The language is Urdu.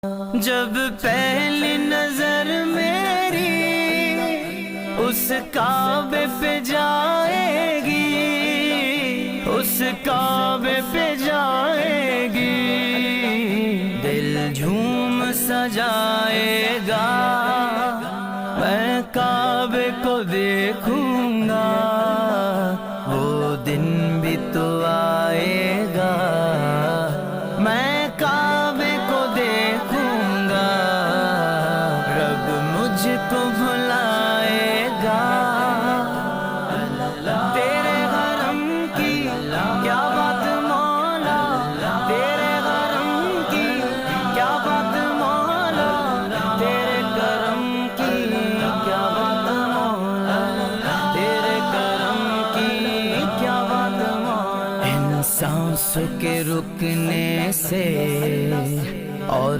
جب پہلی نظر میری اس کعبے پہ جائے گی، اس کعبے پہ جائے گی، دل جھوم سجائے گا، میں کعبے کو دیکھوں گا، وہ دن بھی تو آئے گا، میں کعبے کو دیکھوں گا، رب مجھ کو بھلائے گا، تیرے حرم کی کیا بات مولا، تیرے حرم کی کیا بات مولا، تیرے کرم کی کیا بات مولا، تیرے کرم کی کیا بات مولا۔ ان سانسوں کے رکنے سے اور